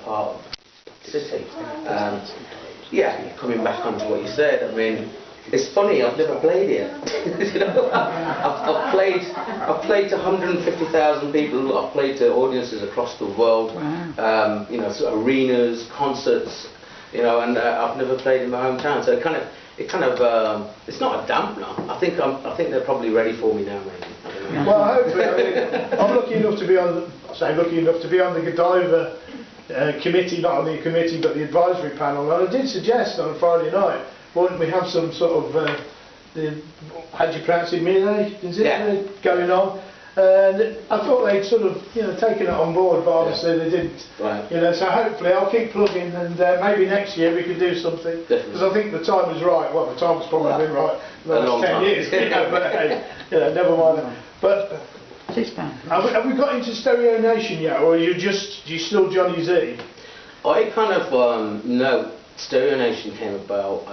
part of the city. Yeah, coming back onto what you said, I mean, it's funny, I've never played here. You know, I've played to 150,000 people, I've played to audiences across the world, Wow. you know, so arenas, concerts, you know, and I've never played in my hometown, so it's not a dampener. I think they're probably ready for me now, maybe. I don't know. Well, hopefully. I mean, I'm lucky enough to be on. Lucky enough to be on the Godiva committee, not on the committee, but the advisory panel. And I did suggest on a Friday night, why don't we have some sort of how do you pronounce it, melee? Is it going on? And I thought they'd sort of, you know, taken it on board, but obviously they didn't. Right. You know, so hopefully I'll keep plugging, and maybe next year we could do something. Because I think the time is right. Well, the time's probably been right for the last 10 years. You know, but hey, you know, never mind. But have we got into Stereo Nation yet, or are you still Johnny Z? I kind of no. Stereo Nation came about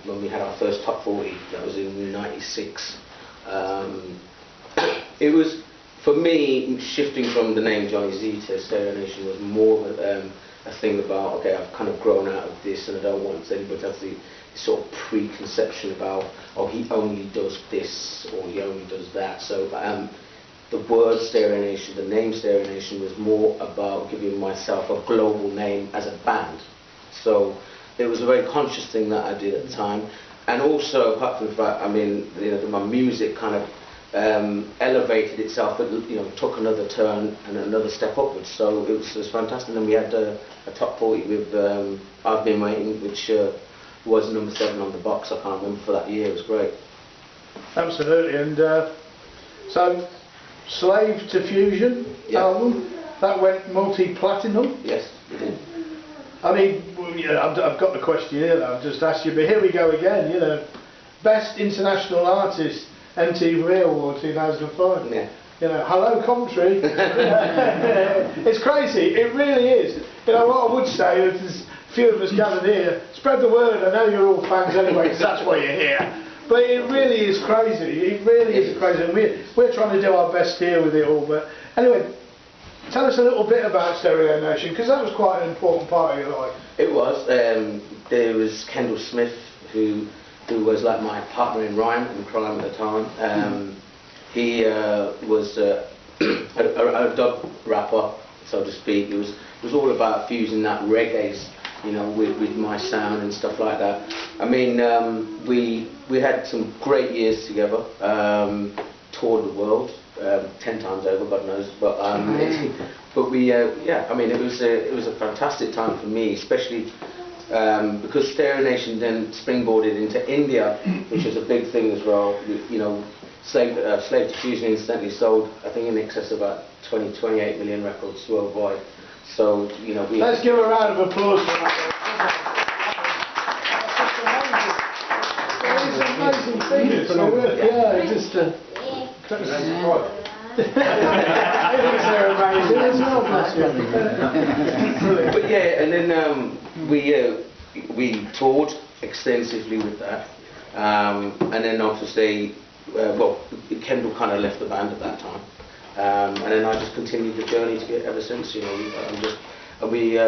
when we had our first top 40. That was in '96. It was, for me, shifting from the name Johnny Z to Stereo Nation was more of a thing about, okay, I've kind of grown out of this and I don't want anybody to have the sort of preconception about, oh, he only does this or he only does that. So the word Stereo Nation, the name Stereo Nation, was more about giving myself a global name as a band. So it was a very conscious thing that I did at the time. And also, apart from the fact, I mean, you know, my music kind of elevated itself, but, you know, took another turn and another step upwards. So it was fantastic. And we had a top 40 with I've Been Waiting, which was number 7 on the box. I can't remember for that year. It was great. Absolutely. And so Slave to Fusion album, that went multi-platinum. Yes, it did. I mean, I've got the question here that I've just asked you, but here we go again, you know. Best International Artist, MTV Award 2005. Yeah. You know, hello Coventry. It's crazy, it really is. You know, what I would say, if there's a few of us gathered here, spread the word. I know you're all fans anyway, because that's why you're here. But it really is crazy, it really is crazy. And we're trying to do our best here with it all. But anyway, tell us a little bit about Stereo Nation, because that was quite an important part of your life. It was. There was Kendall Smith, who was like my partner in rhyme and crime at the time. He was a dub rapper, so to speak. It was all about fusing that reggae, you know, with my sound and stuff like that. I mean, we had some great years together. Toured the world 10 times over, God knows. But we, yeah, I mean, it was a fantastic time for me, especially because Stereo Nation then springboarded into India, which was a big thing as well. You know, Slave to Fusion incidentally sold, I think, in excess of about 28 million records worldwide. So, you know, let's give a round of applause for that. It's amazing figures. Yeah, it just. They're amazing as well, bless you. But yeah, and then we toured extensively with that, and then obviously, well, Kendall kind of left the band at that time, and then I just continued the journey to get ever since. You know, we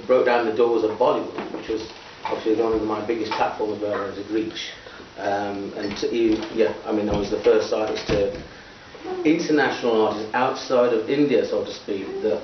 broke down the doors of Bollywood, which was obviously one of my biggest platforms where I was reach. Yeah, I mean, I was the first artist international artist outside of India, so to speak, that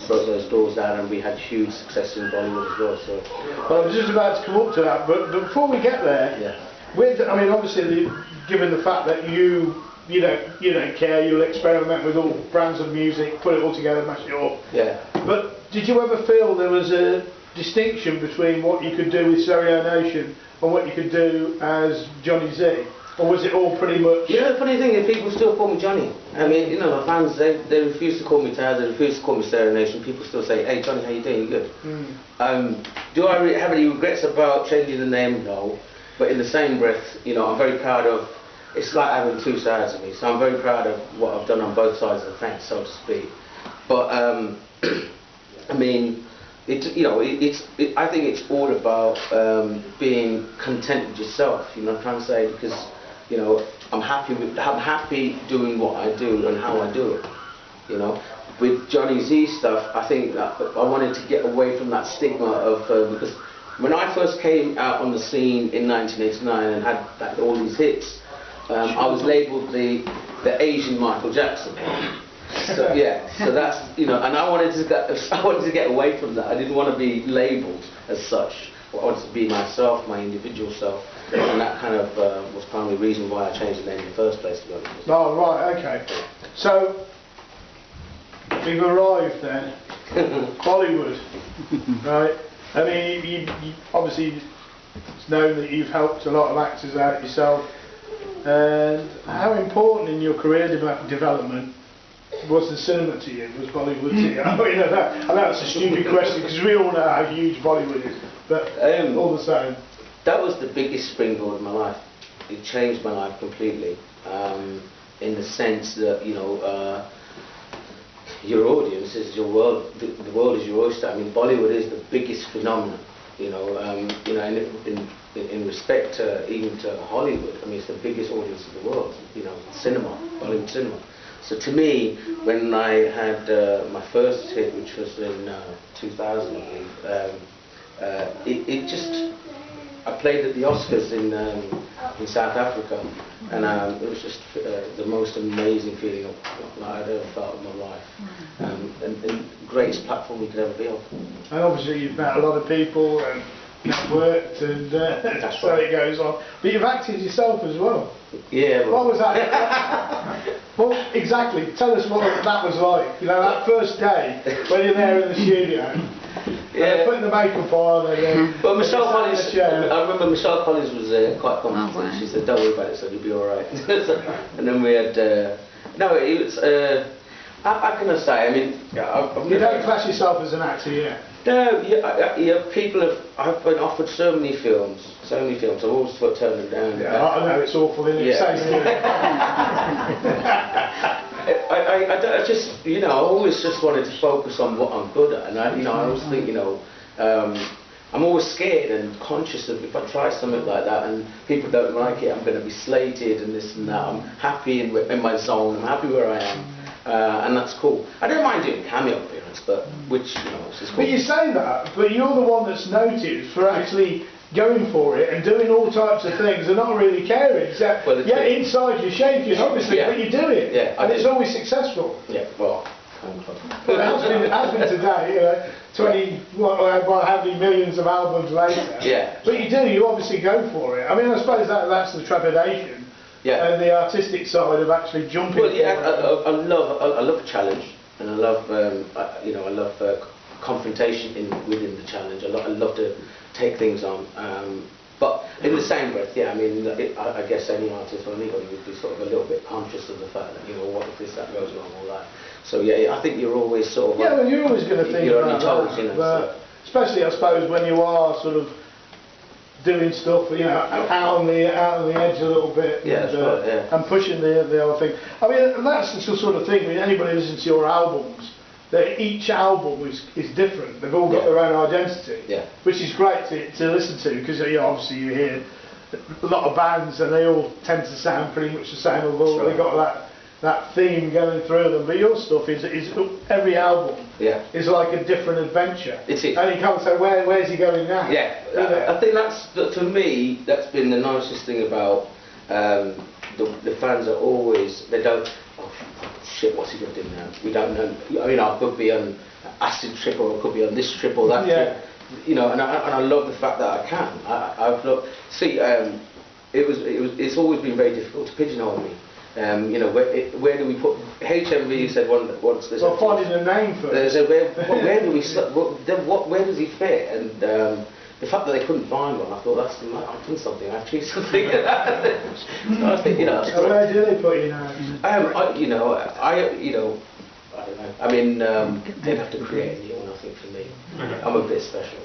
broke those doors down, and we had huge success in Bollywood as well. So, well, I was just about to come up to that, but before we get there, I mean, obviously, given the fact that you don't care, you'll experiment with all brands of music, put it all together, mash it up. Yeah. But did you ever feel there was a distinction between what you could do with Stereo Nation and what you could do as Johnny Z? Or was it all pretty much... You know, the funny thing is people still call me Johnny. I mean, you know, my fans, they refuse to call me Taz, they refuse to call me Stereo Nation. People still say, hey Johnny, how you doing? You good? Do I have any regrets about changing the name? No. But in the same breath, you know, I'm very proud of... It's like having two sides of me. So I'm very proud of what I've done on both sides of the fence, so to speak. But, I mean... you know, I think it's all about being content with yourself. You know what I'm trying to say? Because, you know, I'm happy doing what I do and how I do it. You know, with Johnny Z stuff, I think that I wanted to get away from that stigma of because when I first came out on the scene in 1989 and had all these hits, I was labelled the Asian Michael Jackson. So yeah, so that's, you know, and I wanted to get away from that. I didn't want to be labelled as such. I wanted to be myself, my individual self, and that kind of was part of the reason why I changed the name in the first place. To be honest. Oh right, okay. So we've arrived then, Bollywood, right? I mean, you obviously it's known that you've helped a lot of actors out yourself. And how important in your career development was the cinema to you? Was Bollywood to you? I mean, I know it's a stupid question because we all know how huge Bollywood is, but all the same. That was the biggest springboard in my life. It changed my life completely, in the sense that, you know, your audience is your world. The world is your oyster. I mean, Bollywood is the biggest phenomenon. You know, in respect to even to Hollywood, I mean, it's the biggest audience in the world. You know, cinema, Bollywood cinema. So to me, when I had my first hit, which was in 2000, I believe, it just, I played at the Oscars in South Africa, and it was just the most amazing feeling I'd ever felt in my life, and the greatest platform you could ever be on. And obviously you've met a lot of people and networked, and so it goes on. But you've acted yourself as well. Yeah. What was that? Well, exactly. Tell us what that was like. You know, that first day when you're there in the studio. Yeah. Putting the makeup on and then... Well, Michelle Collins, I remember Michelle Collins was quite confident. Oh, right. She said, don't worry about it, so you'll be alright. And then we had... no, it was... how can I say? I mean... You don't class yourself as an actor yet? No, people have... I've been offered so many films. I've always turned them down. Yeah, I know it's awful, isn't it? Yeah. I just, you know, I always just wanted to focus on what I'm good at, and I always think, you know, I'm always scared and conscious of if I try something like that and people don't like it, I'm going to be slated and this and that. I'm happy in my zone. I'm happy where I am, and that's cool. I don't mind doing cameo appearance, but which, you know, it's just cool. But you say that, but you're the one that's noted for actually going for it and doing all types of things and not really caring. So, well, yeah, inside you're shaking, obviously, but you do it, and it's always successful. Yeah, well, it has been today, you know, 20, well, how many millions of albums later. Yeah. But you obviously go for it. I mean, I suppose that's the trepidation. Yeah. And the artistic side of actually jumping. Well, yeah, I love a challenge, and I love, you know, I love confrontation within the challenge. I love to take things on, but in the same breath, yeah, I mean, I guess any artist or anybody would be sort of a little bit conscious of the fact that, you know, what if that goes wrong, all that. So yeah, I think you're always sort of... Yeah, well, you're always going to think about that, you know, but especially, I suppose, when you are sort of doing stuff, you know, out on the edge a little bit, yeah, and, right, yeah. And pushing the whole thing. I mean, that's the sort of thing, when anybody listens to your albums, that each album is different. They've all got their own identity, which is great to listen to, because obviously you hear a lot of bands and they all tend to sound pretty much the same. Although they've got that theme going through them. But your stuff is every album is like a different adventure. It is. And you can't say where's he going now. Yeah, I think for me that's been the nicest thing about the fans are always, they don't, oh shit, what's he going to do now? We don't know. I mean, I could be on acid trip, or I could be on this trip or that trip. You know, and I love the fact that I can. I've looked. See, it's always been very difficult to pigeonhole me. You know, where do we put HMV? Said once this. Well, finding a name for it. They said where do we where does he fit? And the fact that they couldn't find one, I thought I've done something. I've achieved something. So I think, you know. So where do they put you now? You know, I don't know. I mean, they'd have to create a new one, I think, for me. I'm a bit special.